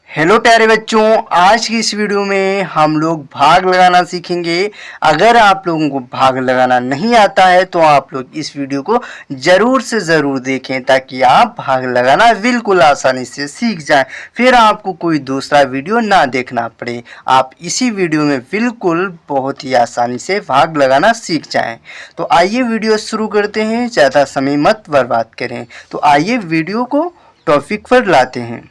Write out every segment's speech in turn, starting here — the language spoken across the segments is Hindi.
हेलो प्यारे बच्चों, आज की इस वीडियो में हम लोग भाग लगाना सीखेंगे। अगर आप लोगों को भाग लगाना नहीं आता है तो आप लोग इस वीडियो को ज़रूर से ज़रूर देखें ताकि आप भाग लगाना बिल्कुल आसानी से सीख जाएं। फिर आपको कोई दूसरा वीडियो ना देखना पड़े, आप इसी वीडियो में बिल्कुल बहुत ही आसानी से भाग लगाना सीख जाएं। तो आइए वीडियो शुरू करते हैं, ज़्यादा समय मत बर्बाद करें। तो आइए वीडियो को टॉपिक पर लाते हैं।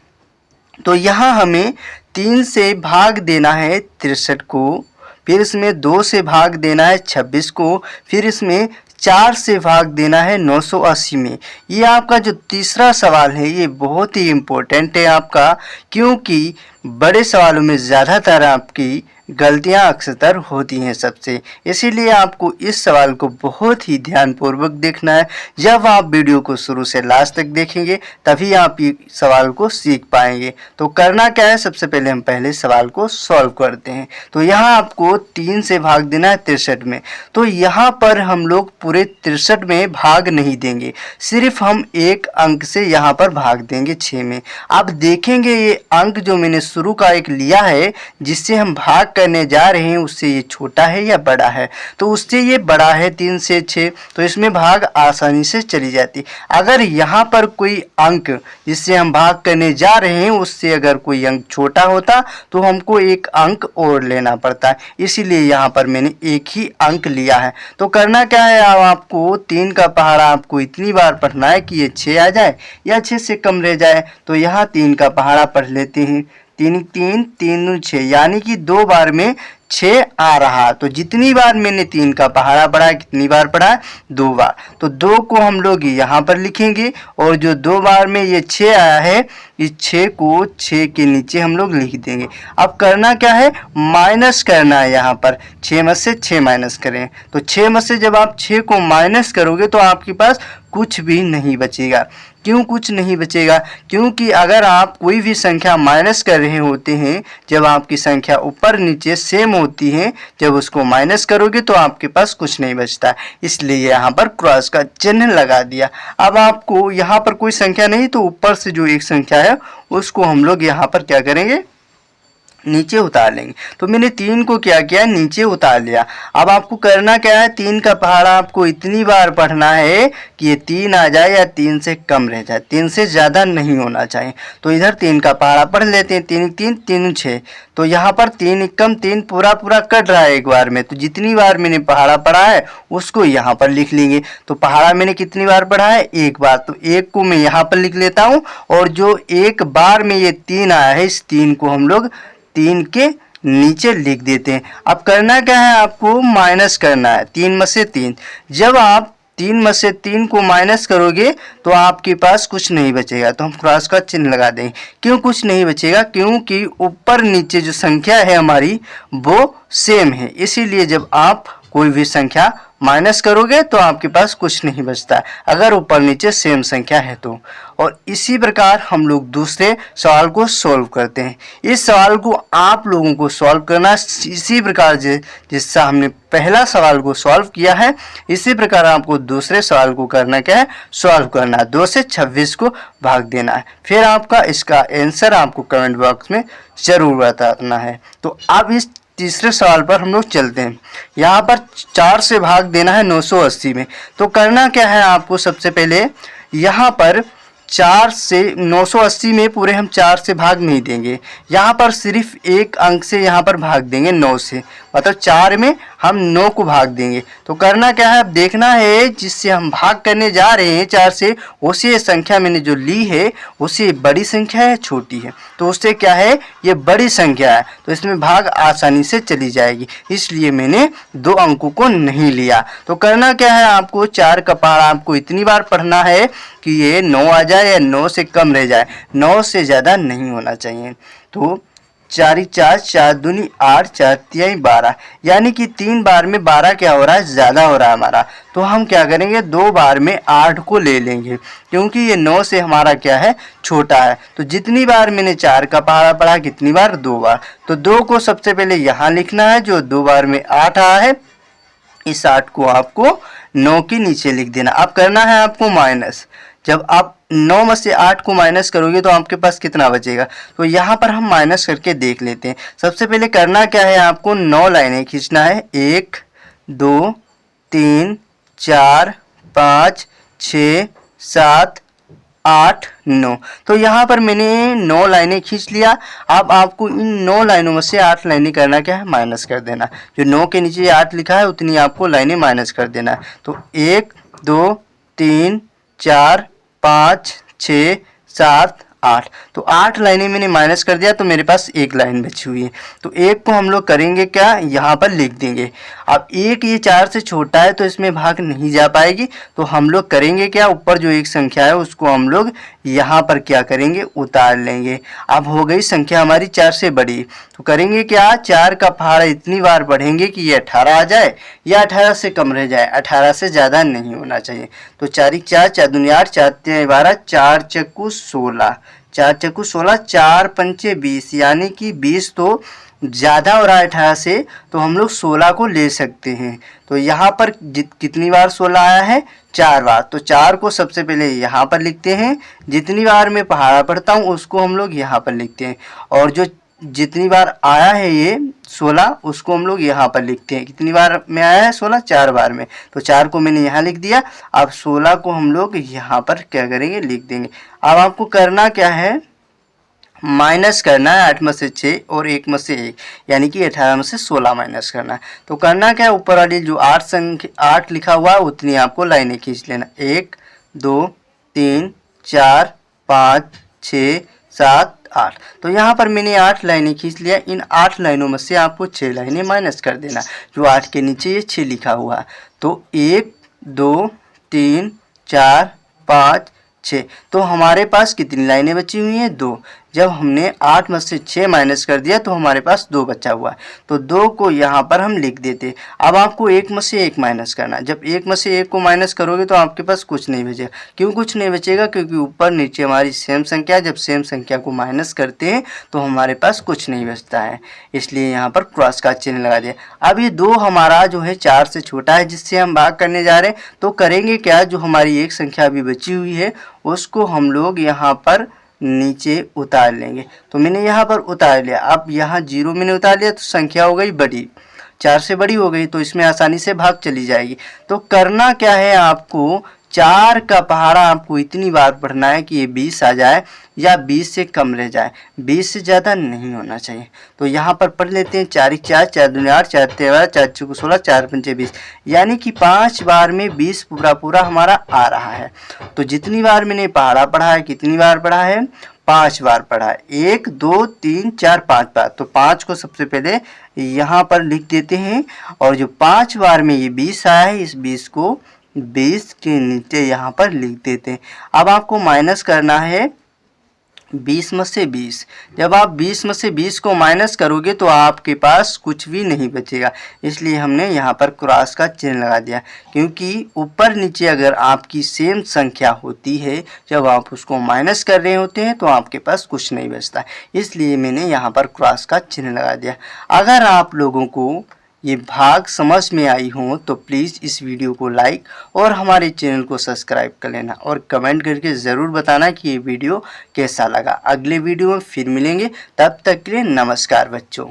तो यहाँ हमें 3 से भाग देना है 63 को, फिर इसमें 2 से भाग देना है 26 को, फिर इसमें 4 से भाग देना है 980 में। ये आपका जो तीसरा सवाल है ये बहुत ही इम्पोर्टेंट है आपका, क्योंकि बड़े सवालों में ज़्यादातर आपकी गलतियां अक्सर होती हैं सबसे। इसीलिए आपको इस सवाल को बहुत ही ध्यानपूर्वक देखना है। जब आप वीडियो को शुरू से लास्ट तक देखेंगे तभी आप ये सवाल को सीख पाएंगे। तो करना क्या है, सबसे पहले हम पहले सवाल को सॉल्व करते हैं। तो यहाँ आपको 3 से भाग देना है 63 में। तो यहाँ पर हम लोग पूरे 63 में भाग नहीं देंगे, सिर्फ हम एक अंक से यहाँ पर भाग देंगे 6 में। आप देखेंगे ये अंक जो मैंने शुरू का एक लिया है जिससे हम भाग करने जा रहे हैं, उससे ये छोटा है या बड़ा है। तो उससे ये बड़ा है 3 से 6, तो इसमें भाग आसानी से चली जाती। अगर यहाँ पर कोई अंक जिससे हम भाग करने जा रहे हैं उससे अगर कोई अंक छोटा होता तो हमको एक अंक और लेना पड़ता है, इसीलिए यहाँ पर मैंने एक ही अंक लिया है। तो करना क्या है, अब आपको 3 का पहाड़ा आपको इतनी बार पढ़ना है कि ये 6 आ जाए या 6 से कम रह जाए। तो यहाँ 3 का पहाड़ा पढ़ लेते हैं। 3 3 3 6, यानी कि 2 बार में 6 आ रहा। तो जितनी बार मैंने 3 का पहाड़ा पढ़ा, कितनी बार पढ़ा, 2 बार। तो 2 को हम लोग यहाँ पर लिखेंगे और जो 2 बार में ये 6 आया है, इस 6 को 6 के नीचे हम लोग लिख देंगे। अब करना क्या है, माइनस करना है। यहाँ पर 6 में से 6 माइनस करें। तो 6 में से जब आप 6 को माइनस करोगे तो आपके पास कुछ भी नहीं बचेगा। क्यों कुछ नहीं बचेगा? क्योंकि अगर आप कोई भी संख्या माइनस कर रहे होते हैं, जब आपकी संख्या ऊपर नीचे सेम होती है, जब उसको माइनस करोगे तो आपके पास कुछ नहीं बचता। इसलिए यहाँ पर क्रॉस का चिन्ह लगा दिया। अब आपको यहाँ पर कोई संख्या नहीं, तो ऊपर से जो एक संख्या है उसको हम लोग यहाँ पर क्या करेंगे, नीचे उतार लेंगे। तो मैंने 3 को क्या किया, नीचे उतार लिया। अब आपको करना क्या है, 3 का पहाड़ा आपको इतनी बार पढ़ना है कि ये 3 आ जाए या 3 से कम रह जाए, 3 से ज़्यादा नहीं होना चाहिए। तो इधर 3 का पहाड़ा पढ़ लेते हैं। 3 3 3 6, तो यहाँ पर 3 एकम 3 पूरा कट रहा है एक बार में। तो जितनी बार मैंने पहाड़ा पढ़ा है उसको यहाँ पर लिख लेंगे। तो पहाड़ा मैंने कितनी बार पढ़ा है, एक बार। तो एक को मैं यहाँ पर लिख लेता हूँ, और जो एक बार में ये 3 आया है, इस 3 को हम लोग 3 के नीचे लिख देते हैं। अब करना क्या है, आपको माइनस करना है 3 में से 3। जब आप 3 में से 3 को माइनस करोगे तो आपके पास कुछ नहीं बचेगा। तो हम क्रॉस का चिन्ह लगा देंगे। क्यों कुछ नहीं बचेगा? क्योंकि ऊपर नीचे जो संख्या है हमारी वो सेम है। इसीलिए जब आप कोई भी संख्या माइनस करोगे तो आपके पास कुछ नहीं बचता, अगर ऊपर नीचे सेम संख्या है तो। और इसी प्रकार हम लोग दूसरे सवाल को सॉल्व करते हैं। इस सवाल को आप लोगों को सॉल्व करना इसी प्रकार जिससे हमने पहला सवाल को सॉल्व किया है, इसी प्रकार आपको दूसरे सवाल को करना क्या है, सॉल्व करना है। 2 से 26 को भाग देना है। फिर आपका इसका आंसर आपको कमेंट बॉक्स में ज़रूर बताना है। तो अब इस तीसरे सवाल पर हम लोग चलते हैं। यहाँ पर 4 से भाग देना है 980 में। तो करना क्या है, आपको सबसे पहले यहाँ पर 4 से 980 में पूरे हम 4 से भाग नहीं देंगे, यहाँ पर सिर्फ एक अंक से यहाँ पर भाग देंगे 9 से, मतलब 4 में हम 9 को भाग देंगे। तो करना क्या है, अब देखना है जिससे हम भाग करने जा रहे हैं 4 से, उसी संख्या मैंने जो ली है उसी बड़ी संख्या है छोटी है। तो उससे क्या है, ये बड़ी संख्या है, तो इसमें भाग आसानी से चली जाएगी, इसलिए मैंने 2 अंकों को नहीं लिया। तो करना क्या है, आपको 4 का पहाड़ा आपको इतनी बार पढ़ना है कि ये 9 आ जाए या 9 से कम रह जाए, 9 से ज़्यादा नहीं होना चाहिए। तो 4 4 4 दूनी 8 4 3 12, यानी कि 3 बार में 12 क्या हो रहा है, ज़्यादा हो रहा है हमारा। तो हम क्या करेंगे, 2 बार में 8 को ले लेंगे, क्योंकि ये 9 से हमारा क्या है, छोटा है। तो जितनी बार मैंने 4 का पहाड़ा पढ़ा, कितनी बार, 2 बार। तो 2 को सबसे पहले यहाँ लिखना है, जो 2 बार में 8 आया है, इस 8 को आपको 9 के नीचे लिख देना। अब करना है आपको माइनस जब आप 9 में से 8 को माइनस करोगे तो आपके पास कितना बचेगा। तो यहाँ पर हम माइनस करके देख लेते हैं। सबसे पहले करना क्या है, आपको 9 लाइनें खींचना है। 1 2 3 4 5 6 7 8 9। तो यहाँ पर मैंने 9 लाइनें खींच लिया। अब आपको इन 9 लाइनों में से 8 लाइनें करना क्या है, माइनस कर देना। जो 9 के नीचे 8 लिखा है उतनी आपको लाइनें माइनस कर देना है। तो 1 2 3 4 5 6 7 8। तो 8 लाइनें मैंने माइनस कर दिया, तो मेरे पास एक लाइन बची हुई है। तो एक को हम लोग करेंगे क्या, यहाँ पर लिख देंगे। अब एक ये 4 से छोटा है तो इसमें भाग नहीं जा पाएगी, तो हम लोग करेंगे क्या, ऊपर जो एक संख्या है उसको हम लोग यहाँ पर क्या करेंगे, उतार लेंगे। अब हो गई संख्या हमारी 4 से बड़ी, तो करेंगे क्या, 4 का पहाड़ा इतनी बार बढ़ेंगे कि ये 18 आ जाए या 18 से कम रह जाए, 18 से ज़्यादा नहीं होना चाहिए। तो 4 4 4 दूनी 8 4 3 12 4 चक्कू 16 4 चक्कू 16 4 पंचे 20, यानी कि 20 तो ज़्यादा हो रहा है 18 से, तो हम लोग 16 को ले सकते हैं। तो यहाँ पर कितनी बार 16 आया है, 4 बार। तो 4 को सबसे पहले यहाँ पर लिखते हैं, जितनी बार मैं पहाड़ा पढ़ता हूँ उसको हम लोग यहाँ पर लिखते हैं, और जो जितनी बार आया है ये 16 उसको हम लोग यहाँ पर लिखते हैं। कितनी बार में आया है 16, 4 बार में। तो 4 को मैंने यहाँ लिख दिया। अब 16 को हम लोग यहाँ पर क्या करेंगे, लिख देंगे। अब आपको करना क्या है, माइनस करना है 8 में से 6 और 1 में से 1, यानी कि 18 में से 16 माइनस करना है। तो करना क्या है, ऊपर वाली जो 8 लिखा हुआ है उतनी आपको लाइनें खींच लेना। 1 2 3 4 5 6 7 8। तो यहाँ पर मैंने 8 लाइनें खींच लिया। इन 8 लाइनों में से आपको 6 लाइनें माइनस कर देना, जो 8 के नीचे ये 6 लिखा हुआ है। तो 1 2 3 4 5 6। तो हमारे पास कितनी लाइनें बची हुई हैं, 2। जब हमने 8 में से 6 माइनस कर दिया तो हमारे पास 2 बचा हुआ है। तो 2 को यहाँ पर हम लिख देते। अब आपको 1 में से 1 माइनस करना। जब 1 में से 1 को माइनस करोगे तो आपके पास कुछ नहीं बचेगा। क्यों कुछ नहीं बचेगा, क्योंकि ऊपर नीचे हमारी सेम संख्या, जब सेम संख्या को माइनस करते हैं तो हमारे पास कुछ नहीं बचता है, इसलिए यहाँ पर क्रॉस का चिन्ह लगा दिया। अब ये 2 हमारा जो है 4 से छोटा है, जिससे हम भाग करने जा रहे हैं। तो करेंगे क्या, जो हमारी एक संख्या अभी बची हुई है उसको हम लोग यहाँ पर नीचे उतार लेंगे। तो मैंने यहाँ पर उतार लिया। अब यहाँ 0 मैंने उतार लिया तो संख्या हो गई बड़ी, 4 से बड़ी हो गई, तो इसमें आसानी से भाग चली जाएगी। तो करना क्या है, आपको 4 का पहाड़ा आपको इतनी बार पढ़ना है कि ये 20 आ जाए या 20 से कम रह जाए, 20 से ज़्यादा नहीं होना चाहिए। तो यहाँ पर पढ़ लेते हैं। 4 4 4 दूनी 8 4 13 4 चौको 16 4 पंचे 20, यानी कि 5 बार में 20 पूरा हमारा आ रहा है। तो जितनी बार मैंने पहाड़ा पढ़ा है, कितनी बार पढ़ा है, 5 बार पढ़ा है। 1 2 3 4 5 बार। तो 5 को सबसे पहले यहाँ पर लिख देते हैं, और जो 5 बार में ये 20 आया है, इस 20 को 20 के नीचे यहाँ पर लिख देते हैं। अब आपको माइनस करना है 20 में से 20। जब आप 20 में से 20 को माइनस करोगे तो आपके पास कुछ भी नहीं बचेगा, इसलिए हमने यहाँ पर क्रॉस का चिन्ह लगा दिया। क्योंकि ऊपर नीचे अगर आपकी सेम संख्या होती है, जब आप उसको माइनस कर रहे होते हैं तो आपके पास कुछ नहीं बचता, इसलिए मैंने यहाँ पर क्रॉस का चिन्ह लगा दिया। अगर आप लोगों को ये भाग समझ में आई हो तो प्लीज़ इस वीडियो को लाइक और हमारे चैनल को सब्सक्राइब कर लेना, और कमेंट करके ज़रूर बताना कि ये वीडियो कैसा लगा। अगले वीडियो में फिर मिलेंगे, तब तक के लिए नमस्कार बच्चों।